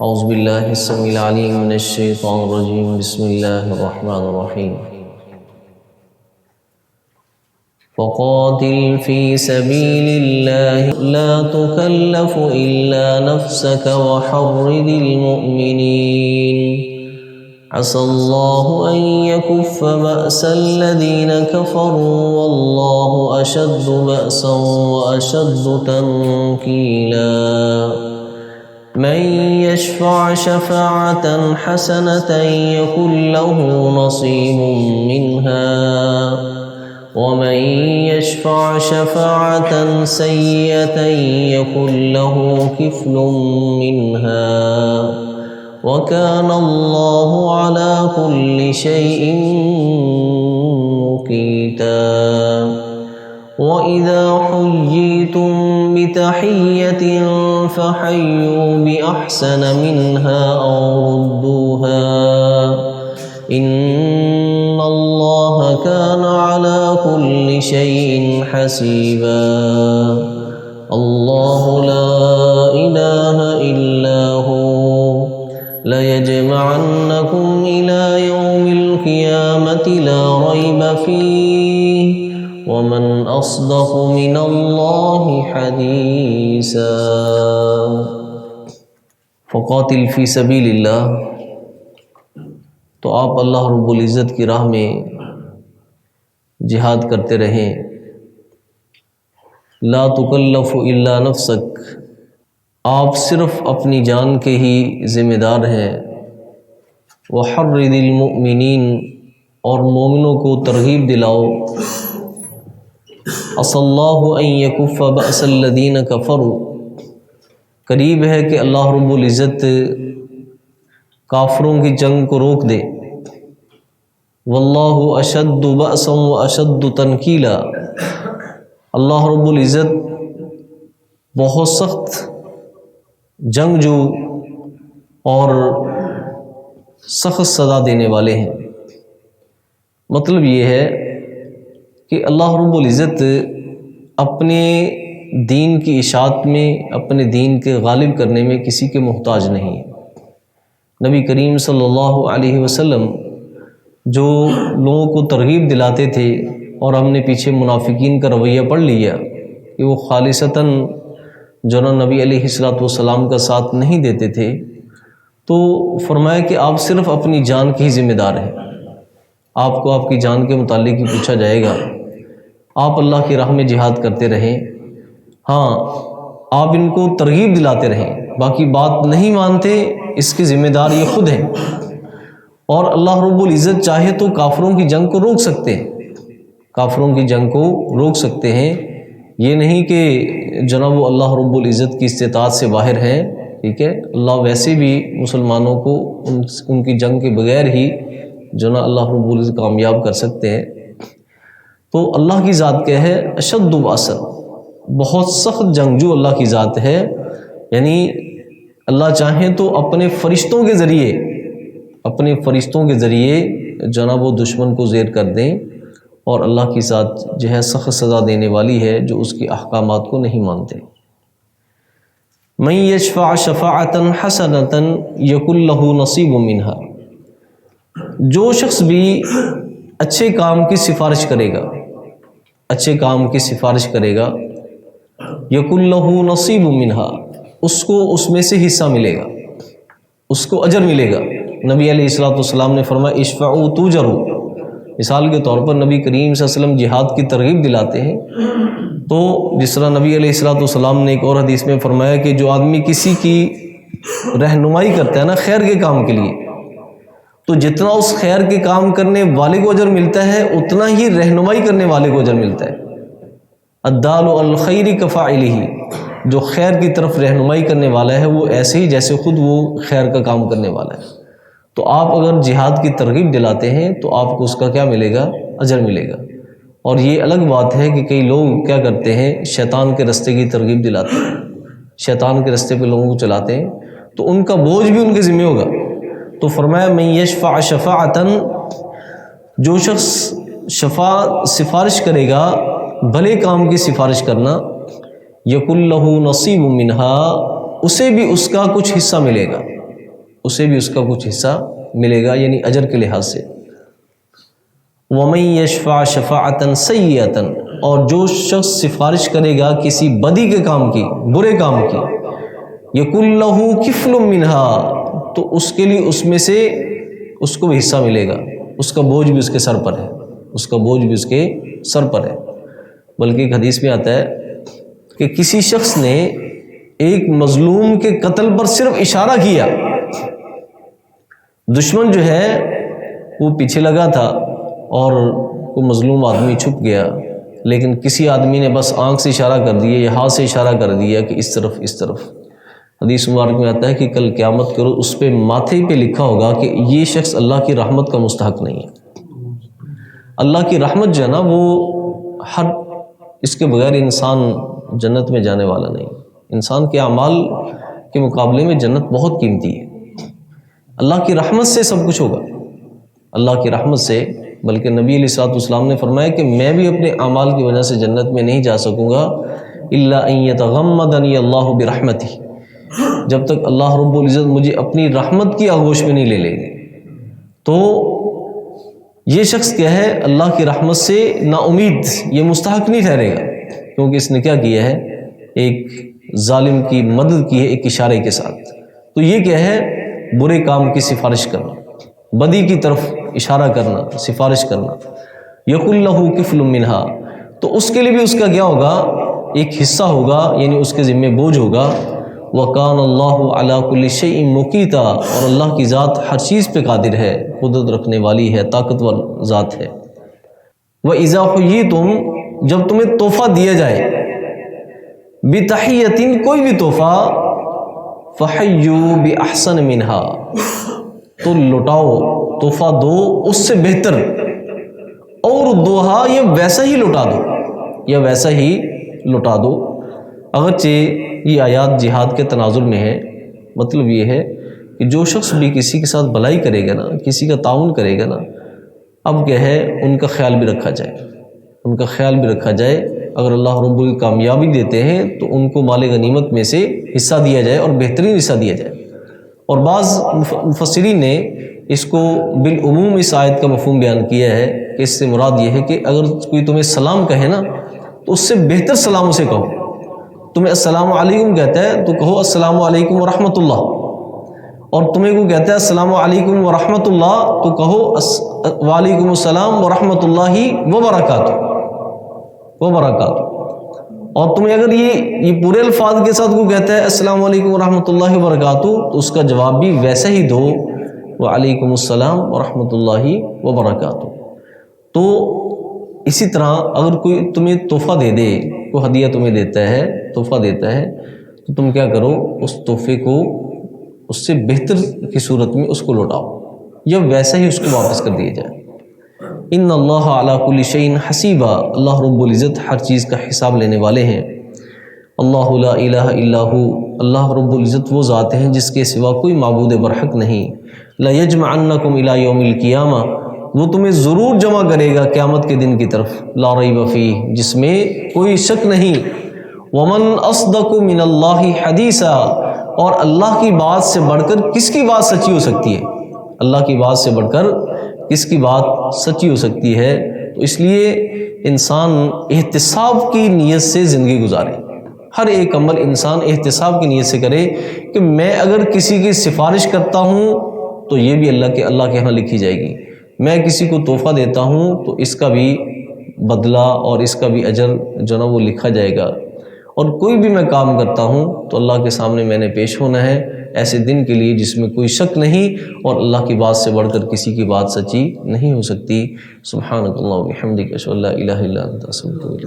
اعوذ باللہ السمیع العلیم من الشیطان الرجیم بسم اللہ الرحمن الرحیم فقاتل فی سبیل اللہ لا تکلف الا نفسك وحرد المؤمنین عسى الله أن يكف بأس الذين كفروا والله أشد بأسا وأشد تنكيلا من يشفع شفاعة حسنة يكن له نصيب منها ومن يشفع شفاعة سيئة يكن له كفل منها وَكَانَ اللَّهُ عَلَى كُلِّ شَيْءٍ مُقِيتًا وَإِذَا حُيِّيتُم بِتَحِيَّةٍ فَحَيُّوا بِأَحْسَنَ مِنْهَا أَوْ رُدُّوهَا إِنَّ اللَّهَ كَانَ عَلَى كُلِّ شَيْءٍ حَسِيبًا اللَّهُ لَا إِلَٰهَ إِلَّا هُوَ لَيَجْمَعَنَّكُمْ إِلَى يَوْمِ الْقِيَامَةِ لَا رَيْبَ فِيهِ وَمَنْ أَصْدَقُ مِنَ اللَّهِ حَدِيثًا فقاتل فی سبیل اللہ، تو آپ اللہ رب العزت کی راہ میں جہاد کرتے رہیں۔ لا تکلف الا نفسک، آپ صرف اپنی جان کے ہی ذمہ دار ہیں۔ وحرد المؤمنین، اور مومنوں کو ترغیب دلاؤ۔ عسى الله ان يكف بأس الذين كفروا، قریب ہے کہ اللہ رب العزت کافروں کی جنگ کو روک دے۔ واللہ اشد بأسا واشد تنکیلا، اللہ رب العزت بہت سخت جنگجو اور سخت سزا دینے والے ہیں۔ مطلب یہ ہے کہ اللہ رب العزت اپنے دین کی اشاعت میں، اپنے دین کے غالب کرنے میں کسی کے محتاج نہیں ہے۔ نبی کریم صلی اللہ علیہ وسلم جو لوگوں کو ترغیب دلاتے تھے، اور ہم نے پیچھے منافقین کا رویہ پڑھ لیا کہ وہ خالصتاً جو نبی علیہ السلام کا ساتھ نہیں دیتے تھے، تو فرمایا کہ آپ صرف اپنی جان کی ہی ذمہ دار ہیں۔ آپ کو آپ کی جان کے متعلق ہی پوچھا جائے گا۔ آپ اللہ کی راہ میں جہاد کرتے رہیں، ہاں آپ ان کو ترغیب دلاتے رہیں، باقی بات نہیں مانتے اس کی ذمہ دار یہ خود ہیں۔ اور اللہ رب العزت چاہے تو کافروں کی جنگ کو روک سکتے ہیں، کافروں کی جنگ کو روک سکتے ہیں۔ یہ نہیں کہ جناب وہ اللہ رب العزت کی استطاعت سے باہر ہیں، ٹھیک ہے، اللہ ویسے بھی مسلمانوں کو ان کی جنگ کے بغیر ہی جناب اللہ رب العزت کامیاب کر سکتے ہیں۔ تو اللہ کی ذات کیا ہے؟ اشد بأسا، بہت سخت جنگجو اللہ کی ذات ہے۔ یعنی اللہ چاہیں تو اپنے فرشتوں کے ذریعے جناب وہ دشمن کو زیر کر دیں، اور اللہ کی ذات جو ہے سخت سزا دینے والی ہے جو اس کے احکامات کو نہیں مانتے۔ من یشفع شفاعۃ حسنۃ یکن لہ نصیب منہا، جو شخص بھی اچھے کام کی سفارش کرے گا، اچھے کام کی سفارش کرے گا، یکن لہ نصیب منہا، اس کو اس میں سے حصہ ملے گا، اس کو اجر ملے گا۔ نبی علیہ السلام نے فرمایا اشفعوا تؤجروا۔ مثال کے طور پر نبی کریم صلی اللہ علیہ وسلم جہاد کی ترغیب دلاتے ہیں، تو جس طرح نبی علیہ السلام نے ایک اور حدیث میں فرمایا کہ جو آدمی کسی کی رہنمائی کرتا ہے نا خیر کے کام کے لیے، تو جتنا اس خیر کے کام کرنے والے کو اجر ملتا ہے اتنا ہی رہنمائی کرنے والے کو اجر ملتا ہے۔ الدال علی الخیر کفاعلہ، جو خیر کی طرف رہنمائی کرنے والا ہے وہ ایسے ہی جیسے خود وہ خیر کا کام کرنے والا ہے۔ تو آپ اگر جہاد کی ترغیب دلاتے ہیں تو آپ کو اس کا کیا ملے گا؟ اجر ملے گا۔ اور یہ الگ بات ہے کہ کئی لوگ کیا کرتے ہیں، شیطان کے رستے کی ترغیب دلاتے ہیں، شیطان کے رستے پہ لوگوں کو چلاتے ہیں، تو ان کا بوجھ بھی ان کے ذمہ ہوگا۔ تو فرمایا من یشفع شفاعۃ، جو شخص سفارش کرے گا، بھلے کام کی سفارش کرنا، یکن لہ نصیب منہا، اسے بھی اس کا کچھ حصہ ملے گا۔ اسے بھی اس کا کچھ حصہ ملے گا، یعنی اجر کے لحاظ سے۔ وَمَن يَشْفَعْ شَفَاعَةً سَيِّئَةً، اور جو شخص سفارش کرے گا کسی بدی کے کام کی، برے کام کی، يَكُن لَّهُ كِفْلٌ مِّنْهَا، تو اس کے لیے اس میں سے اس کو بھی حصہ ملے گا، اس کا بوجھ بھی اس کے سر پر ہے، اس کا بوجھ بھی اس کے سر پر ہے۔ بلکہ ایک حدیث میں آتا ہے کہ کسی شخص نے ایک مظلوم کے قتل پر صرف اشارہ کیا، دشمن جو ہے وہ پیچھے لگا تھا اور وہ مظلوم آدمی چھپ گیا، لیکن کسی آدمی نے بس آنکھ سے اشارہ کر دیا یا ہاتھ سے اشارہ کر دیا کہ اس طرف اس طرف، حدیث مبارک میں آتا ہے کہ کل قیامت کرو اس پہ ماتھے پہ لکھا ہوگا کہ یہ شخص اللہ کی رحمت کا مستحق نہیں ہے۔ اللہ کی رحمت جو ہے نا وہ ہر اس کے بغیر انسان جنت میں جانے والا نہیں۔ انسان کے اعمال کے مقابلے میں جنت بہت قیمتی ہے۔ اللہ کی رحمت سے سب کچھ ہوگا، اللہ کی رحمت سے۔ بلکہ نبی علیہ الصلوۃ والسلام نے فرمایا کہ میں بھی اپنے اعمال کی وجہ سے جنت میں نہیں جا سکوں گا الا ان یتغمدنی اللہ برحمتہ، جب تک اللہ رب العزت مجھے اپنی رحمت کی آغوش میں نہیں لے لیں گے۔ تو یہ شخص کیا ہے، اللہ کی رحمت سے نا امید، یہ مستحق نہیں ٹھہرے گا، کیونکہ اس نے کیا کیا ہے، ایک ظالم کی مدد کی ہے ایک اشارے کے ساتھ۔ تو یہ کیا ہے، برے کام کی سفارش کرنا، بدی کی طرف اشارہ کرنا، سفارش کرنا۔ یقل لہ کفل منہا، تو اس کے لیے بھی اس کا کیا ہوگا، ایک حصہ ہوگا، یعنی اس کے ذمہ بوجھ ہوگا۔ وَكَانَ اللَّهُ عَلَىٰ كُلِّ شَيْءٍ مُقِیتًا، اور اللہ کی ذات ہر چیز پہ قادر ہے، قدرت رکھنے والی ہے، طاقتور ذات ہے۔ وَإِذَا حُیِّیتُم، جب تمہیں تحفہ دیا جائے، بِتَحِیَّةٍ، کوئی بھی تحفہ، فَحَیُّوا بِأَحْسَنَ مِنْہَا، تو لوٹاؤ، تحفہ دو اس سے بہتر، اور دوہا، یہ ویسا ہی لوٹا دو، یا ویسا ہی لوٹا دو۔ اگرچہ یہ آیات جہاد کے تناظر میں ہے، مطلب یہ ہے کہ جو شخص بھی کسی کے ساتھ بھلائی کرے گا نا، کسی کا تعاون کرے گا نا، اب کیا ہے، ان کا خیال بھی رکھا جائے، ان کا خیال بھی رکھا جائے۔ اگر اللہ رب العزت کامیابی دیتے ہیں تو ان کو مال غنیمت میں سے حصہ دیا جائے، اور بہترین حصہ دیا جائے۔ اور بعض مفسرین نے اس کو بالعموم اس آیت کا مفہوم بیان کیا ہے کہ اس سے مراد یہ ہے کہ اگر کوئی تمہیں سلام کہے نا تو اس سے بہتر سلام اسے کہو۔ تمہیں السلام علیکم کہتا ہے تو کہو السلام علیکم ورحمۃ اللہ، اور تمہیں کو کہتا ہے السلام علیکم ورحمۃ اللہ تو کہو وعلیکم السلام ورحمۃ اللہ وبرکاتہ۔ اور تمہیں اگر یہ پورے الفاظ کے ساتھ کو کہتا ہے السلام علیکم ورحمۃ اللہ وبرکاتہ تو اس کا جواب بھی ویسا ہی دو، وعلیکم السلام ورحمۃ اللہ وبرکاتہ۔ تو اسی طرح اگر کوئی تمہیں تحفہ دے دے، کوئی ہدیہ تمہیں دیتا ہے، تحفہ دیتا ہے، تو تم کیا کرو، اس تحفے کو اس سے بہتر کی صورت میں اس کو لوٹاؤ، یا ویسا ہی اس کو واپس کر دیا جائے۔ ان اللہ علی کل شیء حسیبا، اللہ رب العزت ہر چیز کا حساب لینے والے ہیں۔ اللہ لا الہ الا ہو، اللہ رب العزت وہ ذات ہیں جس کے سوا کوئی معبود برحق نہیں۔ لا یجمعنکم الی یوم القیامہ، وہ تمہیں ضرور جمع کرے گا قیامت کے دن کی طرف، لا ریب فیہ، جس میں کوئی شک نہیں۔ ومن اصدق من اللہ حدیثا، اور اللہ کی بات سے بڑھ کر کس کی بات سچی ہو سکتی ہے، اللہ کی بات سے بڑھ کر کس کی بات سچی ہو سکتی ہے۔ تو اس لیے انسان احتساب کی نیت سے زندگی گزارے، ہر ایک عمل انسان احتساب کی نیت سے کرے کہ میں اگر کسی کی سفارش کرتا ہوں تو یہ بھی اللہ کے ہاں لکھی جائے گی، میں کسی کو تحفہ دیتا ہوں تو اس کا بھی بدلہ اور اس کا بھی اجر جو نا وہ لکھا جائے گا، اور کوئی بھی میں کام کرتا ہوں تو اللہ کے سامنے میں نے پیش ہونا ہے ایسے دن کے لیے جس میں کوئی شک نہیں، اور اللہ کی بات سے بڑھ کر کسی کی بات سچی نہیں ہو سکتی۔ سبحانک اللہم و بحمدک، اشہد ان لا الہ الا انت، استغفرک۔